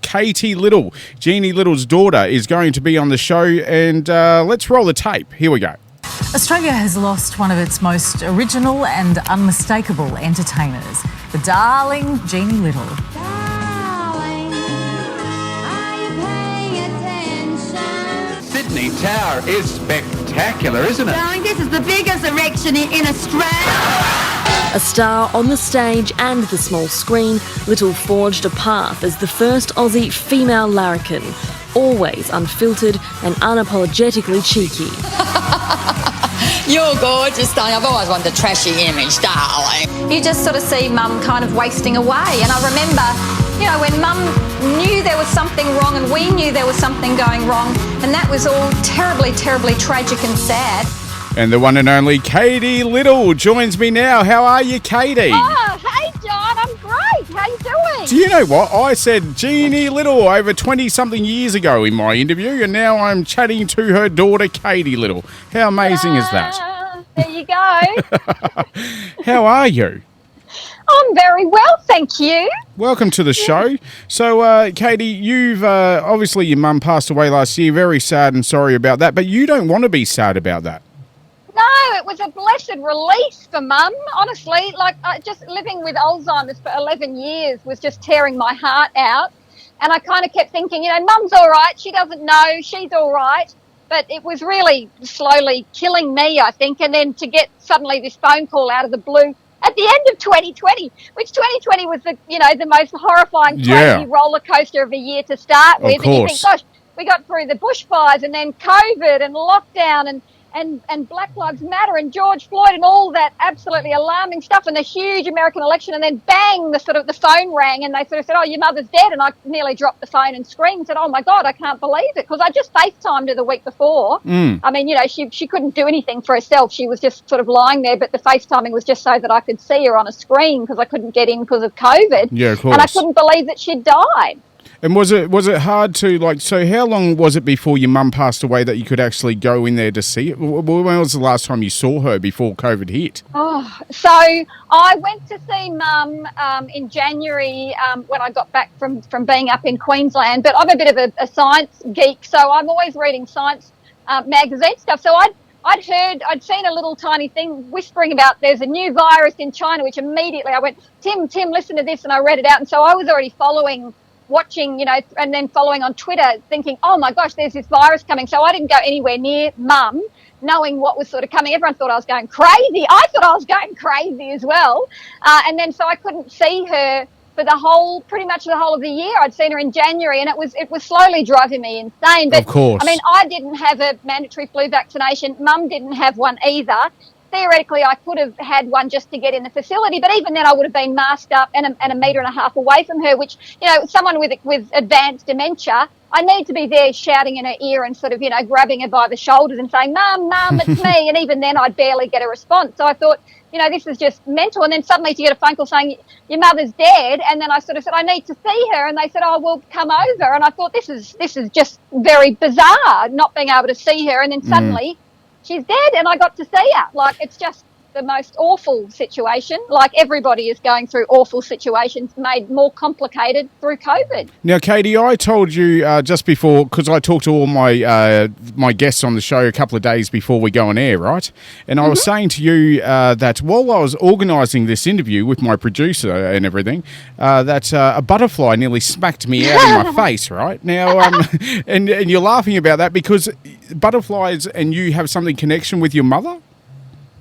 Katie Little, Jeannie Little's daughter, is going to be on the show, and let's roll the tape. Here we go. Australia has lost one of its most original and unmistakable entertainers, the darling Jeannie Little. Darling, are you paying attention? Sydney Tower is spectacular, isn't it? Darling, this is the biggest erection in Australia. A star on the stage and the small screen, Little forged a path as the first Aussie female larrikin, always unfiltered and unapologetically cheeky. You're gorgeous, darling. I've always wanted a trashy image, darling. You just sort of see Mum kind of wasting away. And I remember, you know, when Mum knew there was something wrong and we knew there was something going wrong, and that was all terribly, terribly tragic and sad. And the one and only Katie Little joins me now. How are you, Katie? Oh, hey, John. I'm great. How you doing? Do you know what? I said Jeannie Little over 20-something years ago in my interview, and now I'm chatting to her daughter, Katie Little. How amazing is that? There you go. How are you? I'm very well, thank you. Welcome to the show. So, Katie, you've obviously your mum passed away last year. Very sad and sorry about that, but you don't want to be sad about that. No, it was a blessed release for Mum, honestly. Like, just living with Alzheimer's for 11 years was just tearing my heart out. And I kind of kept thinking, you know, Mum's all right. She doesn't know. She's all right. But it was really slowly killing me, I think. And then to get suddenly this phone call out of the blue at the end of 2020, which 2020 was the most horrifying, crazy roller coaster of a year to start with. And you think, gosh, we got through the bushfires and then COVID and lockdown and Black Lives Matter and George Floyd and all that absolutely alarming stuff and the huge American election, and then bang, the phone rang and they sort of said, oh, your mother's dead, and I nearly dropped the phone and screamed and said, oh my God, I can't believe it, because I just FaceTimed her the week before. I mean, you know, she couldn't do anything for herself. She was just sort of lying there, but the FaceTiming was just so that I could see her on a screen because I couldn't get in because of COVID. Yeah, of course. And I couldn't believe that she'd died. And was it hard to, so how long was it before your mum passed away that you could actually go in there to see it? When was the last time you saw her before COVID hit? Oh, so I went to see Mum in January when I got back from being up in Queensland, but I'm a bit of a science geek, so I'm always reading science magazine stuff. So I'd seen a little tiny thing whispering about there's a new virus in China, which immediately I went, Tim, listen to this, and I read it out. And so I was already watching, you know, and then following on Twitter thinking, oh my gosh, there's this virus coming. So I didn't go anywhere near Mum knowing what was sort of coming. Everyone thought I was going crazy. I thought I was going crazy as well. And then so I couldn't see her for pretty much the whole of the year. I'd seen her in January, and it was slowly driving me insane. But of course. I mean, I didn't have a mandatory flu vaccination. Mum didn't have one either. Theoretically, I could have had one just to get in the facility, but even then I would have been masked up and a metre and a half away from her, which, you know, someone with advanced dementia, I need to be there shouting in her ear and sort of, you know, grabbing her by the shoulders and saying, Mum, it's me. And even then I'd barely get a response. So I thought, you know, this is just mental. And then suddenly to get a phone call saying, your mother's dead. And then I sort of said, I need to see her. And they said, oh, well, come over. And I thought, this is just very bizarre, not being able to see her. And then suddenly she's dead, and I got to see her. Like, it's just the most awful situation. Like, everybody is going through awful situations made more complicated through COVID. Now, Katie, I told you just before, because I talked to all my my guests on the show a couple of days before we go on air, right? And I was saying to you that while I was organising this interview with my producer and everything, that a butterfly nearly smacked me out in my face, right? Now, and you're laughing about that because butterflies and you have something connection with your mother?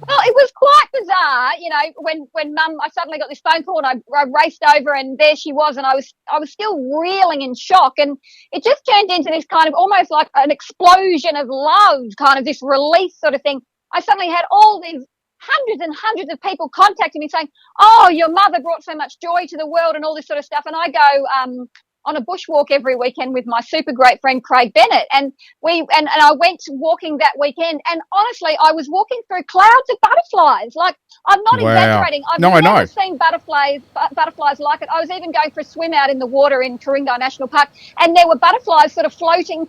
Well, it was quite bizarre, you know, when Mum, I suddenly got this phone call and I raced over and there she was, and I was still reeling in shock, and it just turned into this kind of almost like an explosion of love, kind of this release sort of thing. I suddenly had all these hundreds and hundreds of people contacting me saying, oh, your mother brought so much joy to the world and all this sort of stuff. And I go on a bushwalk every weekend with my super great friend Craig Bennett, and I went walking that weekend, and honestly I was walking through clouds of butterflies. Like, I'm not exaggerating. I've never seen butterflies like it. I was even going for a swim out in the water in Taringa National Park, and there were butterflies sort of floating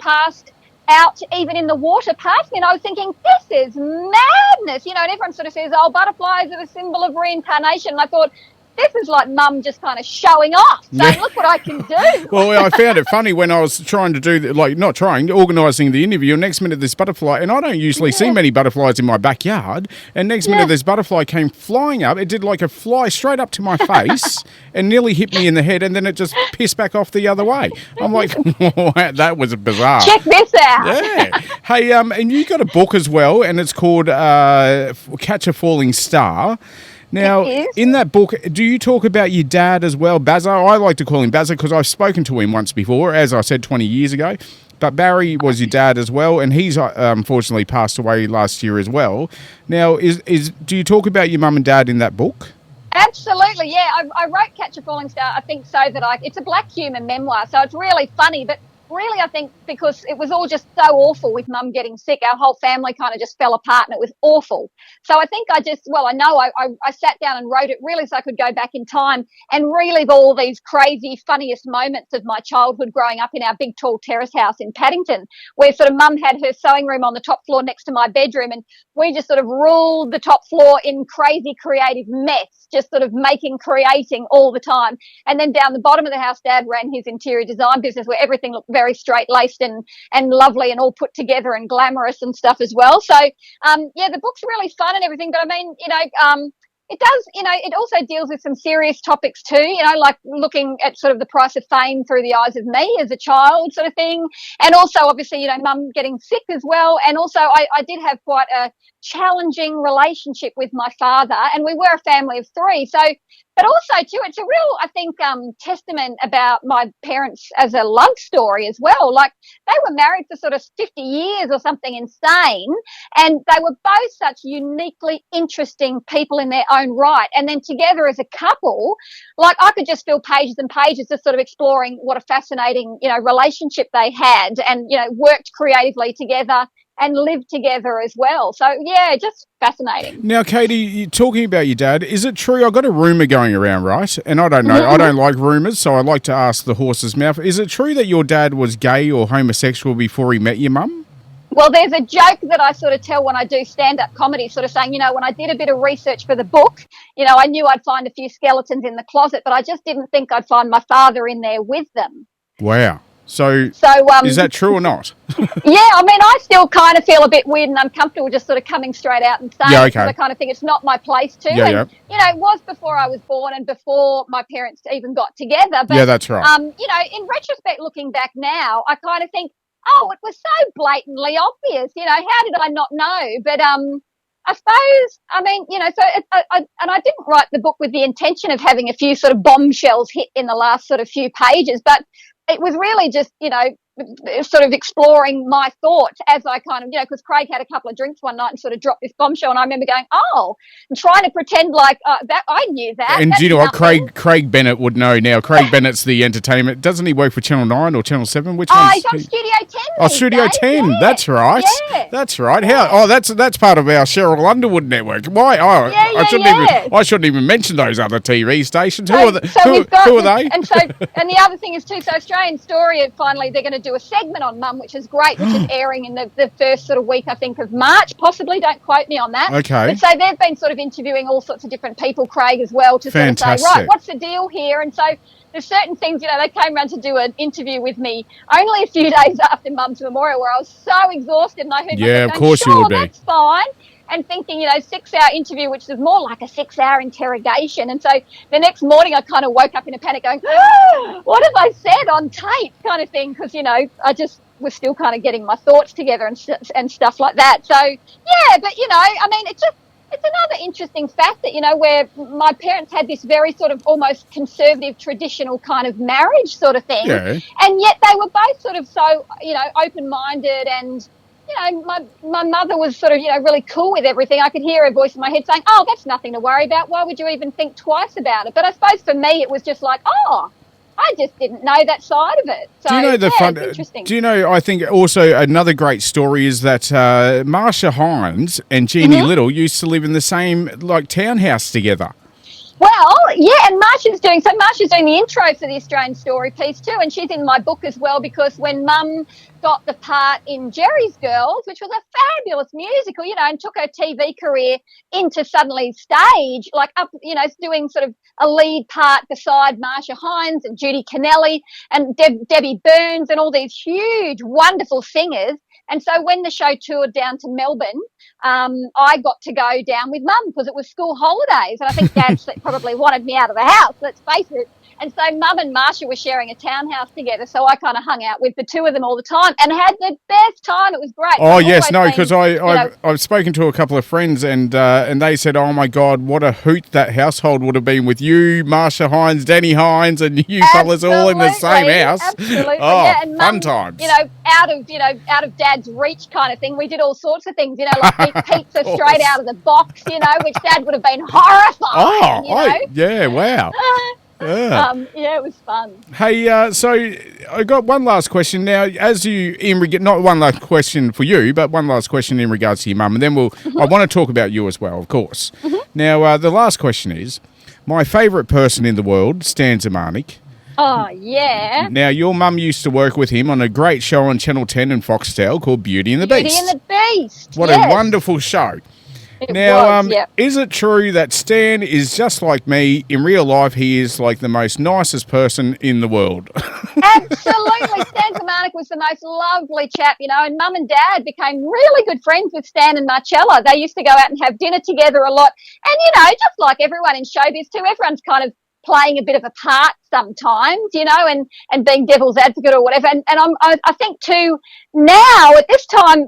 out even in the water past me, and I was thinking, this is madness, you know. And everyone sort of says, oh, butterflies are the symbol of reincarnation, and I thought, this is like mum just kind of showing off, saying, look what I can do. Well, I found it funny when I was trying to do, organising the interview. Next minute, this butterfly, and I don't usually see many butterflies in my backyard, and next minute, this butterfly came flying up. It did like a fly straight up to my face and nearly hit me in the head, and then it just pissed back off the other way. I'm like, that was bizarre. Check this out. Yeah. Hey, and you got a book as well, and it's called Catch a Falling Star. Now, in that book, do you talk about your dad as well, Bazza? I like to call him Bazza because I've spoken to him once before, as I said, 20 years ago. But Barry was your dad as well, and he's unfortunately passed away last year as well. Now, do you talk about your mum and dad in that book? Absolutely, yeah. I wrote Catch a Falling Star, I think, so that it's a black humour memoir, so it's really funny, but really, I think because it was all just so awful with mum getting sick, our whole family kind of just fell apart and it was awful. So I think I sat down and wrote it really so I could go back in time and relive all these crazy, funniest moments of my childhood growing up in our big, tall terrace house in Paddington, where sort of mum had her sewing room on the top floor next to my bedroom, and we just sort of ruled the top floor in crazy creative mess, just sort of creating all the time. And then down the bottom of the house, Dad ran his interior design business where everything looked very straight-laced and lovely and all put together and glamorous and stuff as well. So, the book's really fun and everything, but I mean, it does, it also deals with some serious topics too, like looking at sort of the price of fame through the eyes of me as a child sort of thing. And also, obviously, mum getting sick as well. And also, I did have quite a challenging relationship with my father, and we were a family of three. So, but also too, it's a real, I think, testament about my parents as a love story as well. Like, they were married for sort of 50 years or something insane, and they were both such uniquely interesting people in their own right. And then together as a couple, like, I could just fill pages and pages just sort of exploring what a fascinating, relationship they had, and, worked creatively together and lived together as well. So, yeah, just fascinating. Now, Katie, you're talking about your dad. Is it true? I've got a rumour going around, right? And I don't know. I don't like rumours, so I like to ask the horse's mouth. Is it true that your dad was gay or homosexual before he met your mum? Well, there's a joke that I sort of tell when I do stand-up comedy, sort of saying, when I did a bit of research for the book, I knew I'd find a few skeletons in the closet, but I just didn't think I'd find my father in there with them. Wow. So is that true or not? Yeah, I mean, I still kind of feel a bit weird and uncomfortable just sort of coming straight out and saying it, because I kind of think it's not my place to. And, it was before I was born and before my parents even got together. But, that's right. In retrospect, looking back now, I kind of think, oh, it was so blatantly obvious. How did I not know? But I suppose, I mean, I didn't write the book with the intention of having a few sort of bombshells hit in the last sort of few pages, but it was really just, sort of exploring my thoughts as I kind of, because Craig had a couple of drinks one night and sort of dropped this bombshell, and I remember going, and trying to pretend like that I knew that. And do you know what? Craig Bennett would know now. Craig Bennett's the entertainment. Doesn't he work for Channel 9 or Channel 7? Which one? He's on Studio 10. Oh, Studio 10. Yeah. That's right. Yeah. That's right. How? Oh, that's part of our Cheryl Underwood network. Why? Oh, I shouldn't even mention those other TV stations. Who are they? And the other thing is too, so Australian Story, finally, they're going to do a segment on Mum, which is great, which is airing in the first sort of week, I think, of March, possibly. Don't quote me on that. Okay. But so they've been sort of interviewing all sorts of different people, Craig, as well, to sort of say, right, what's the deal here? And so there's certain things, they came around to do an interview with me only a few days after Mum's memorial, where I was so exhausted, and I heard myself of course going, you would be. That's fine. And thinking, 6-hour interview, which was more like a 6-hour interrogation. And so the next morning I kind of woke up in a panic going, what have I said on tape kind of thing? Because, I just was still kind of getting my thoughts together and stuff like that. So, yeah, but, I mean, it's another interesting fact that, where my parents had this very sort of almost conservative, traditional kind of marriage sort of thing. Yeah. And yet they were both sort of so, open-minded, and my mother was sort of, really cool with everything. I could hear her voice in my head saying, oh, that's nothing to worry about. Why would you even think twice about it? But I suppose for me it was just like, I just didn't know that side of it. So, do you know it's interesting. Do you know, I think also another great story is that Marsha Hines and Jeannie Little used to live in the same, townhouse together. Well, yeah, and Marsha's doing the intro for the Australian Story piece too, and she's in my book as well because when Mum got the part in Jerry's Girls, which was a fabulous musical, and took her TV career into suddenly stage, like up, doing sort of a lead part beside Marsha Hines and Judy Kennelly and Debbie Burns and all these huge, wonderful singers. And so when the show toured down to Melbourne, I got to go down with Mum because it was school holidays. And I think Dad probably wanted me out of the house, let's face it. And so Mum and Marsha were sharing a townhouse together. So I kind of hung out with the two of them all the time and had the best time. It was great. Oh, yes, no, because I've spoken to a couple of friends and they said, oh, my God, what a hoot that household would have been with you, Marsha Hines, Danny Hines, and you fellas all in the same house. Absolutely. Oh, yeah. And fun Mum, times. out of Dad's reach kind of thing. We did all sorts of things, like eat pizza straight out of the box, which Dad would have been horrified. Yeah, wow. Yeah. It was fun. Hey, so I got one last question now. Not one last question for you, but one last question in regards to your mum, and then I want to talk about you as well, of course. Mm-hmm. Now, the last question is, my favourite person in the world, Stan Zemanek. Oh, yeah. Now, your mum used to work with him on a great show on Channel 10 and Foxtel called Beauty and the Beast. Beauty and the Beast. What a wonderful show. Is it true that Stan is just like me? In real life, he is like the most nicest person in the world. Absolutely. Stan Zemanek was the most lovely chap, and Mum and Dad became really good friends with Stan and Marcella. They used to go out and have dinner together a lot. And, just like everyone in showbiz too, everyone's kind of playing a bit of a part sometimes, and being devil's advocate or whatever. And I think too, now at this time,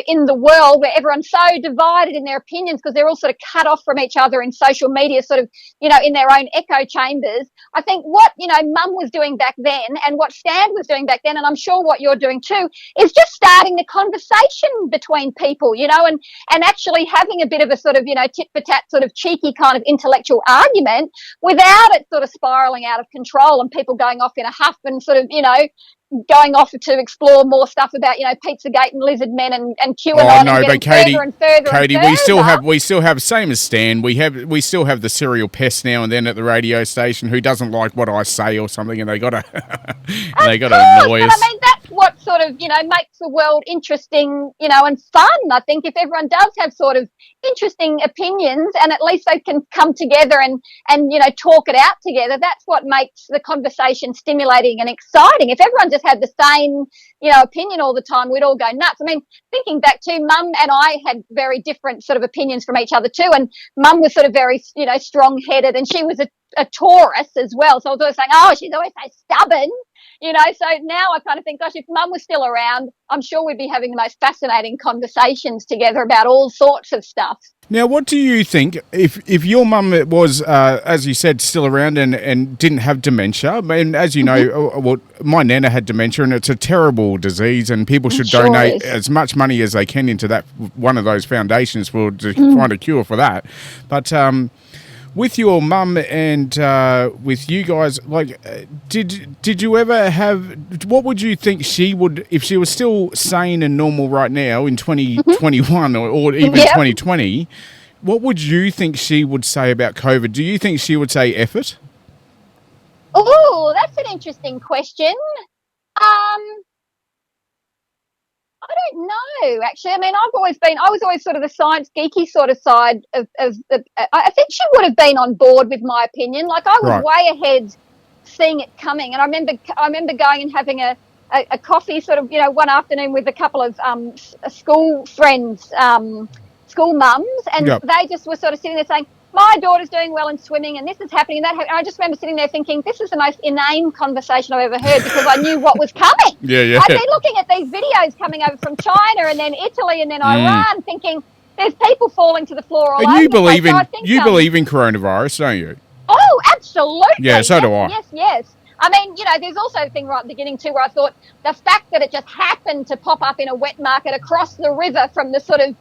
in the world where everyone's so divided in their opinions because they're all sort of cut off from each other in social media, sort of, in their own echo chambers, I think what, Mum was doing back then and what Stan was doing back then, and I'm sure what you're doing too, is just starting the conversation between people, and actually having a bit of a sort of, tit for tat sort of cheeky kind of intellectual argument without it sort of spiraling out of control and people going off in a huff and sort of, going off to explore more stuff about, Pizzagate and lizard men and QAnon. Oh no, but Katie, further. we still have same as Stan. We still have the serial pest now and then at the radio station who doesn't like what I say or something, and they got to annoy us. But I mean, that's what sort of makes the world interesting, and fun. I think if everyone does have sort of interesting opinions and at least they can come together and talk it out together, that's what makes the conversation stimulating and exciting. If everyone just had the same opinion all the time, we'd all go nuts. I mean, thinking back to Mum and I had very different sort of opinions from each other too, and Mum was sort of very strong-headed, and she was a Taurus as well, so I was always saying, oh, she's always so stubborn. So now I kind of think, gosh, if Mum was still around, I'm sure we'd be having the most fascinating conversations together about all sorts of stuff. Now, what do you think if your mum was, as you said, still around and didn't have dementia? And as you know, my nana had dementia, and it's a terrible disease, and people should donate as much money as they can into that one of those foundations to find a cure for that. But with your mum and with you guys, like, did you ever have? What would you think she would, if she was still sane and normal right now in 2021 or even 2020? What would you think she would say about COVID? Do you think she would say "F it"? Oh, that's an interesting question. I don't know, actually. I mean, I was always sort of the science geeky sort of side of I think she would have been on board with my opinion. Like, I was way ahead seeing it coming. And I remember going and having a coffee sort of, one afternoon with a couple of school friends, school mums, and they just were sort of sitting there saying, my daughter's doing well in swimming and this is happening and that happening. I just remember sitting there thinking, this is the most inane conversation I've ever heard, because I knew what was coming. I'd be looking at these videos coming over from China and then Italy and then Iran, thinking there's people falling to the floor all over. And you believe in coronavirus, don't you? Oh, absolutely. Yeah, so do I. Yes. I mean, there's also a thing right at the beginning too where I thought the fact that it just happened to pop up in a wet market across the river from the sort of,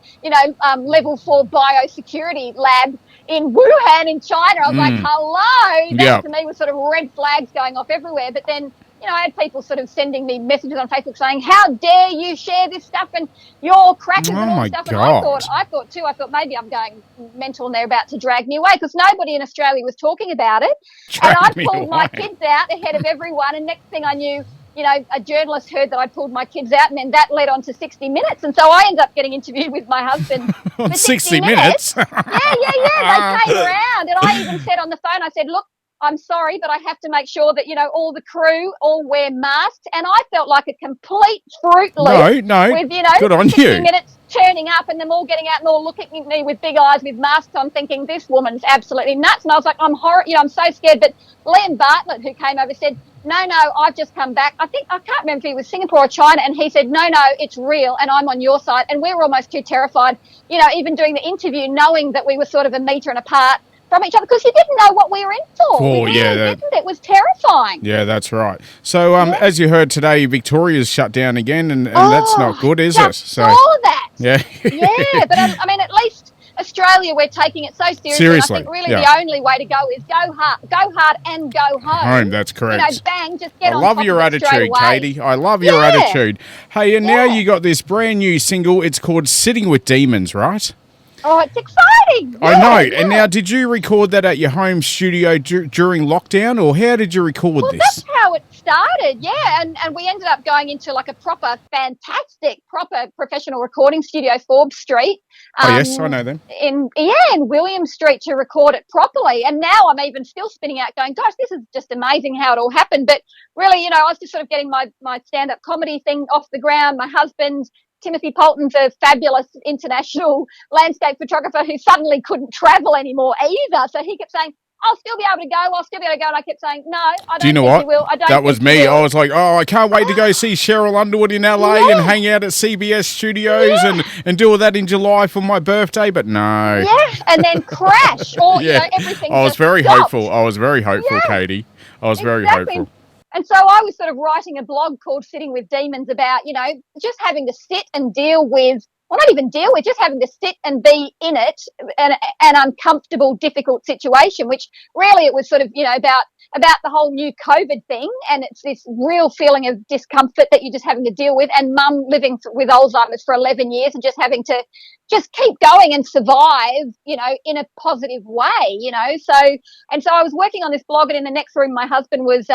level 4 biosecurity lab in Wuhan in China, I was like, hello. That to me was sort of red flags going off everywhere. But then I had people sort of sending me messages on Facebook saying, "How dare you share this stuff and you're crackers and all this stuff." And I thought too, maybe I'm going mental and they're about to drag me away because nobody in Australia was talking about it. And I pulled my kids out ahead of everyone, and next thing I knew, a journalist heard that I pulled my kids out, and then that led on to 60 Minutes. And so I ended up getting interviewed with my husband for 60 minutes. Yeah. They came around, and I even said on the phone, I said, "Look, I'm sorry, but I have to make sure that, all the crew all wear masks." And I felt like a complete Fruit Loop. No. With, good on 60 you. minutes turning up and them all getting out and all looking at me with big eyes with masks on, thinking this woman's absolutely nuts. And I was like, I'm so scared. But Liam Bartlett, who came over, said, no, I've just come back. I can't remember if he was Singapore or China. And he said, no, it's real. And I'm on your side. And we were almost too terrified, even doing the interview, knowing that we were sort of a metre and apart from each other because you didn't know what we were in for. It was terrifying. Yeah, that's right. So, as you heard today, Victoria's shut down again, and that's not good, is it? So that. Yeah. But at least Australia, we're taking it so seriously. I think really the only way to go is go hard and go home. That's correct. Bang, just get I on love top your of it attitude, Katie. I love your attitude. Hey, and now you got this brand new single. It's called Sitting with Demons, right? Oh, it's exciting. I know. Yeah. And now, did you record that at your home studio during lockdown, or how did you record this? That's how it started, and we ended up going into like a fantastic professional recording studio, Forbes Street. Yes, I know them. In William Street to record it properly. And now I'm even still spinning out going, gosh, this is just amazing how it all happened. But really, I was just sort of getting my stand-up comedy thing off the ground. My husband, Timothy Polton's a fabulous international landscape photographer who suddenly couldn't travel anymore either. So he kept saying, I'll still be able to go. And I kept saying, no, I don't Do you know think what? you will. I don't that was think you me. will. I was like, I can't wait to go see Cheryl Underwood in LA and hang out at CBS Studios and do all that in July for my birthday. But no. Yeah, and then crash. Or, everything I was very stopped. hopeful, Katie. I was very hopeful. And so I was sort of writing a blog called Sitting with Demons about, just having to sit and deal with, well, not even deal with, just having to sit and be in it, an uncomfortable, difficult situation, which really it was sort of, about the whole new COVID thing. And it's this real feeling of discomfort that you're just having to deal with. And mum living with Alzheimer's for 11 years and just having to just keep going and survive, in a positive way, So I was working on this blog, and in the next room, my husband was,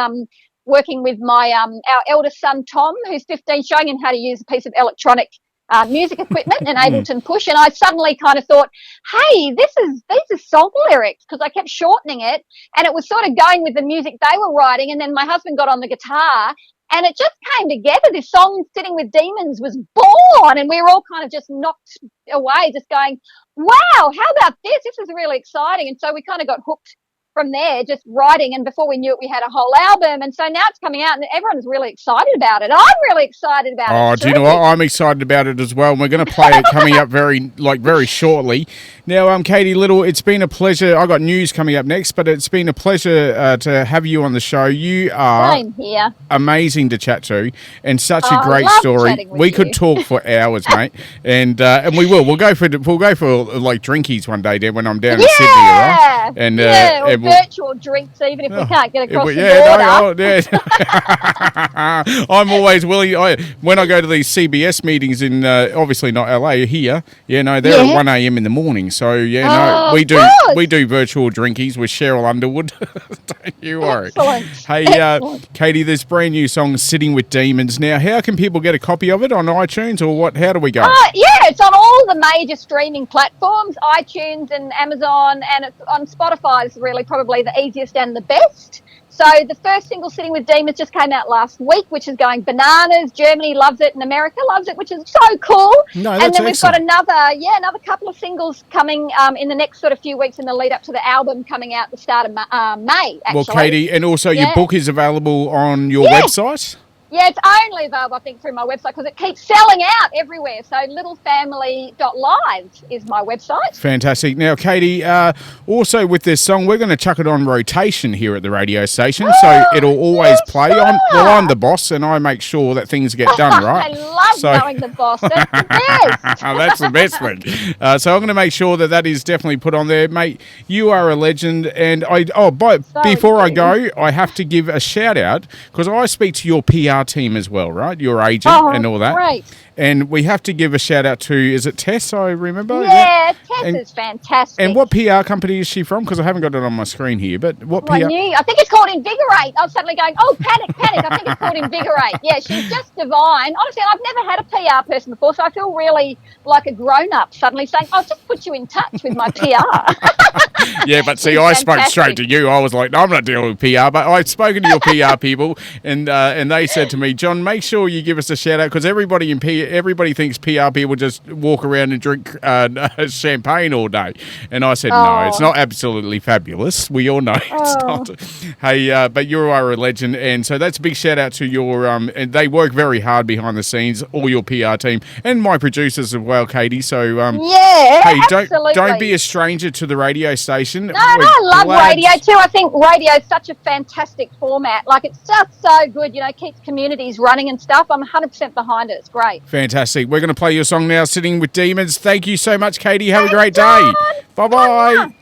working with my our eldest son Tom, who's 15, showing him how to use a piece of electronic music equipment in Ableton Push, and I suddenly kind of thought, hey, these are song lyrics, because I kept shortening it, and it was sort of going with the music they were writing. And then my husband got on the guitar, and it just came together. This song, Sitting with Demons, was born, and we were all kind of just knocked away, just going, wow, how about this? This is really exciting. And so we kind of got hooked from there, just writing, and before we knew it, we had a whole album, and so now it's coming out, and everyone's really excited about it. I'm really excited about it. Oh, do you know what? I'm excited about it as well, and we're going to play it coming up very shortly. Now, Katie Little, it's been a pleasure. I got news coming up next, but it's been a pleasure to have you on the show. You are amazing to chat to, and such a great story. We could talk for hours, mate, and we will. We'll go for like Drinkies one day, when I'm down in Sydney, all right? And virtual drinks, even if we can't get across the border. I'm always willing. When I go to these CBS meetings in, obviously not LA, here, they're at 1 a.m. in the morning. So we do virtual Drinkies with Cheryl Underwood. Don't you worry. Excellent. Hey, Excellent. Katie, this brand new song, Sitting with Demons. Now, how can people get a copy of it on iTunes, or what? How do we go? It's on all the major streaming platforms, iTunes and Amazon, and it's on Spotify. It's really probably the easiest and the best. So the first single, Sitting with Demons, just came out last week, which is going bananas. Germany loves it and America loves it, which is so cool. No, and then excellent. We've got another couple of singles coming in the next sort of few weeks in the lead up to the album coming out at the start of May, actually. Well, Katie, and also your book is available on your website? Yeah, it's only available, I think, through my website because it keeps selling out everywhere. So littlefamily.live is my website. Fantastic. Now, Katie, also with this song, we're going to chuck it on rotation here at the radio station, so it'll always play. Sure. I'm the boss, and I make sure that things get done, right? I love knowing the boss. That's the best. That's the best one. So I'm going to make sure that is definitely put on there. Mate, you are a legend. And before I go, I have to give a shout out because I speak to your PR team as well, right? Your agent and all that. Great. And we have to give a shout out to, is it Tess, I remember? Yeah, Tess is fantastic. And what PR company is she from? Because I haven't got it on my screen here, but what PR? I think it's called Invigorate. I was suddenly going, panic. I think it's called Invigorate. Yeah, she's just divine. Honestly, I've never had a PR person before, so I feel really like a grown-up suddenly saying, I'll just put you in touch with my PR. Yeah, but see, I spoke straight to you. I was like, no, I'm not dealing with PR, but I've spoken to your PR people, and they said to me, John, make sure you give us a shout out because everybody thinks PR people just walk around and drink champagne all day. And I said, no, it's not absolutely fabulous. We all know it's not. Hey, but you are a legend, and so that's a big shout out to your. And they work very hard behind the scenes, all your PR team, and my producers as well, Katie. So hey, absolutely. don't be a stranger to the radio station. No, I love radio too. I think radio is such a fantastic format. Like, it's just so good, keeps communities running and stuff. I'm 100% behind it. It's great. Fantastic. We're going to play your song now, Sitting with Demons. Thank you so much, Katie. Have a great day. Bye-bye. Bye.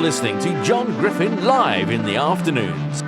listening to Jon Griffin live in the afternoons.